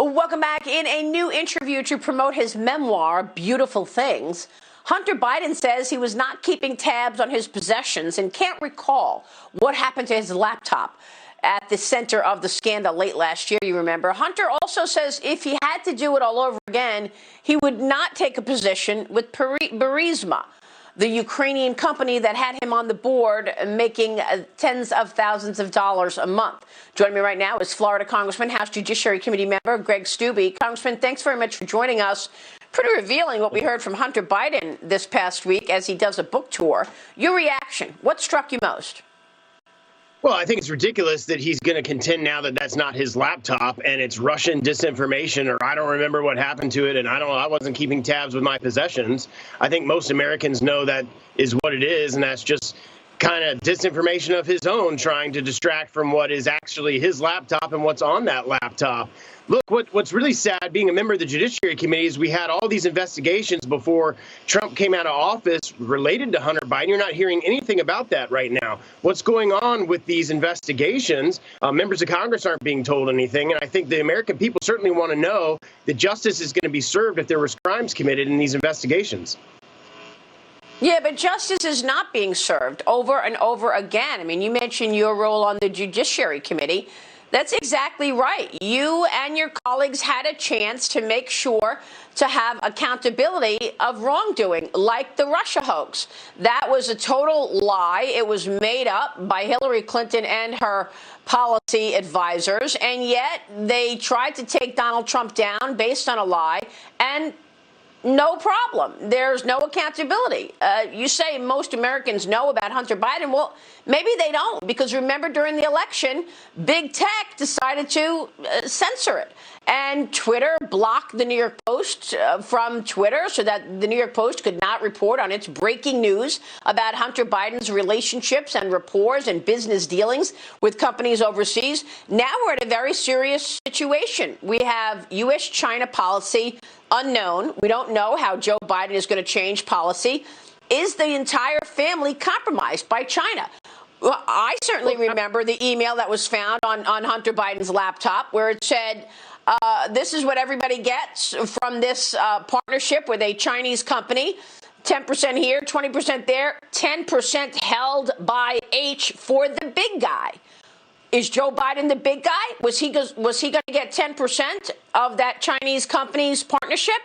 Welcome back. In a new interview to promote his memoir, Beautiful Things, Hunter Biden says he was not keeping tabs on his possessions and can't recall what happened to his laptop at the center of the scandal late last year, you remember. Hunter also says if he had to do it all over again, he would not take a position with Burisma, the Ukrainian company that had him on the board making tens of thousands of dollars a month. Joining me right now is Florida Congressman, House Judiciary Committee member Greg Steube. Congressman, thanks very much for joining us. Pretty revealing what we heard from Hunter Biden this past week as he does a book tour. Your reaction, what struck you most? Well, I think it's ridiculous that he's going to contend now that that's not his laptop and it's Russian disinformation, or I don't remember what happened to it, and I wasn't keeping tabs with my possessions. I think most Americans know that is what it is, and that's just kind of disinformation of his own, trying to distract from what is actually his laptop and what's on that laptop. Look, what's really sad, being a member of the Judiciary Committee, is we had all these investigations before Trump came out of office related to Hunter Biden. You're not hearing anything about that right now. What's going on with these investigations? Members of Congress aren't being told anything, and I think the American people certainly want to know that justice is going to be served if there was crimes committed in these investigations. Yeah, but justice is not being served over and over again. I mean, you mentioned your role on the Judiciary Committee. That's exactly right. You and your colleagues had a chance to make sure to have accountability of wrongdoing, like the Russia hoax. That was a total lie. It was made up by Hillary Clinton and her policy advisors, and yet they tried to take Donald Trump down based on a lie, and no problem. There's no accountability. You say most Americans know about Hunter Biden. Well, maybe they don't, because remember during the election, big tech decided to censor it. And Twitter blocked the New York Post from Twitter so that the New York Post could not report on its breaking news about Hunter Biden's relationships and rapports and business dealings with companies overseas. Now we're in a very serious situation. We have U.S.-China policy unknown. We don't know how Joe Biden is going to change policy. Is the entire family compromised by China? Well, I certainly remember the email that was found on Hunter Biden's laptop where it said, this is what everybody gets from this partnership with a Chinese company. 10% here, 20% there, 10% held by H for the big guy. Is Joe Biden the big guy? Was he going to get 10% of that Chinese company's partnership?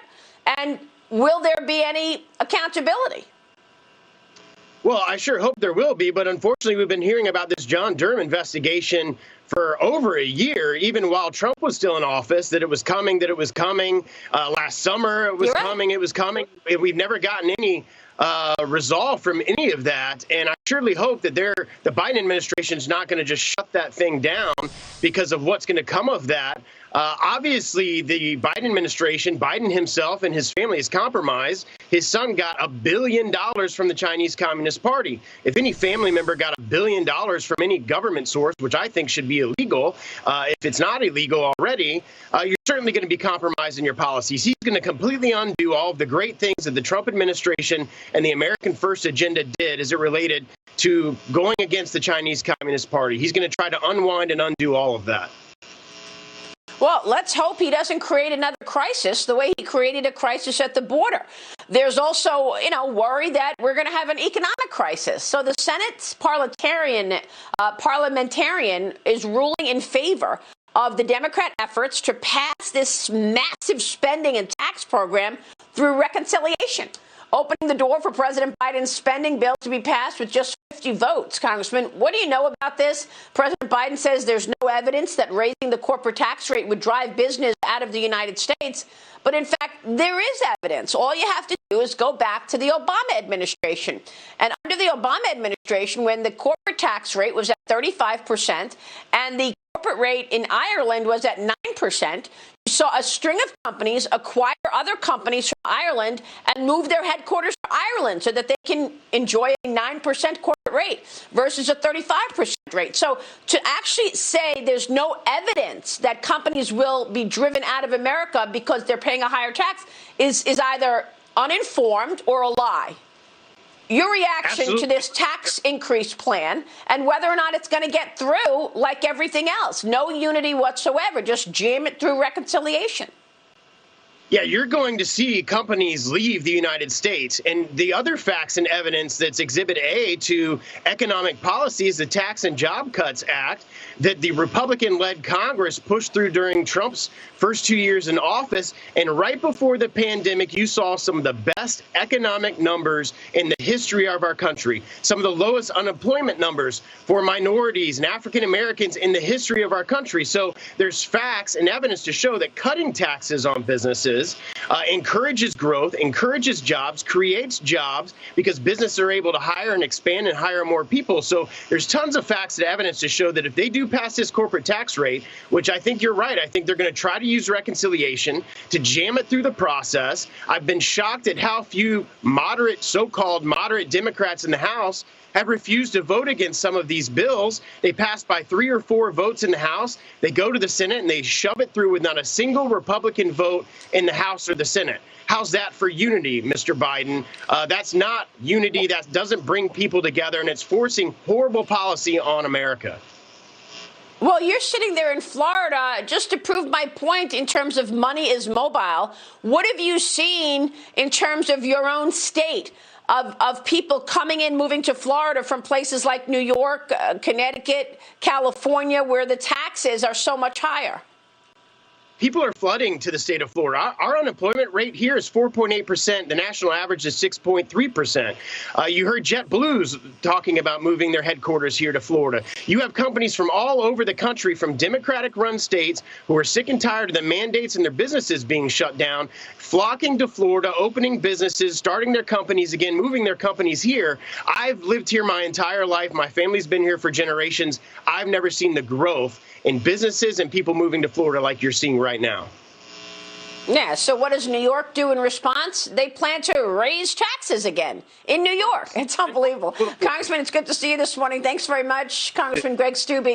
And will there be any accountability? Well, I sure hope there will be, but unfortunately, we've been hearing about this John Durham investigation for over a year, even while Trump was still in office, that it was coming, last summer, it was coming. We've never gotten any resolve from any of that. And I surely hope that the Biden administration is not going to just shut that thing down because of what's going to come of that. Obviously, the Biden administration, Biden himself and his family is compromised. His son got $1 billion from the Chinese Communist Party. If any family member got $1 billion from any government source, which I think should be illegal, if it's not illegal already, you're certainly going to be compromised in your policies. He's going to completely undo all of the great things that the Trump administration and the American First agenda did as it related to going against the Chinese Communist Party. He's going to try to unwind and undo all of that. Well, let's hope he doesn't create another crisis the way he created a crisis at the border. There's also, worry that we're going to have an economic crisis. So the Senate's parliamentarian is ruling in favor of the Democrat efforts to pass this massive spending and tax program through reconciliation, opening the door for President Biden's spending bill to be passed with just 50 votes. Congressman, what do you know about this? President Biden says there's no evidence that raising the corporate tax rate would drive business out of the United States. But in fact, there is evidence. All you have to do is go back to the Obama administration. And under the Obama administration, when the corporate tax rate was at 35% and the corporate rate in Ireland was at 9%, you saw a string of companies acquire other companies from Ireland and move their headquarters to Ireland so that they can enjoy a 9% corporate rate versus a 35% rate. So to actually say there's no evidence that companies will be driven out of America because they're paying a higher tax is either uninformed or a lie. Your reaction Absolutely. to this tax increase plan and whether or not it's going to get through like everything else. No unity whatsoever. Just jam it through reconciliation. Yeah, you're going to see companies leave the United States. And the other facts and evidence that's Exhibit A to economic policy is the Tax and Job Cuts Act that the Republican-led Congress pushed through during Trump's first 2 years in office. And right before the pandemic, you saw some of the best economic numbers in the history of our country, some of the lowest unemployment numbers for minorities and African Americans in the history of our country. So there's facts and evidence to show that cutting taxes on businesses encourages growth, encourages jobs, creates jobs because businesses are able to hire and expand and hire more people. So there's tons of facts and evidence to show that if they do pass this corporate tax rate, which I think you're right, I think they're going to try to use reconciliation to jam it through the process. I've been shocked at how few moderate, so-called moderate Democrats in the House have refused to vote against some of these bills. They passed by 3 or 4 votes in the House. They go to the Senate and they shove it through with not a single Republican vote in the House or the Senate. How's that for unity, Mr. Biden? That's not unity. That doesn't bring people together, and it's forcing horrible policy on America. Well, you're sitting there in Florida. Just to prove my point in terms of money is mobile, what have you seen in terms of your own state? Of people coming in, moving to Florida from places like New York, Connecticut, California, where the taxes are so much higher? People are flooding to the state of Florida. Our unemployment rate here is 4.8%. The national average is 6.3%. You heard JetBlue's talking about moving their headquarters here to Florida. You have companies from all over the country, from Democratic-run states who are sick and tired of the mandates and their businesses being shut down, flocking to Florida, opening businesses, starting their companies again, moving their companies here. I've lived here my entire life. My family's been here for generations. I've never seen the growth in businesses and people moving to Florida like you're seeing right now. Yeah, so what does New York do in response? They plan to raise taxes again in New York. It's unbelievable. Congressman, it's good to see you this morning. Thanks very much, Congressman Greg Steube.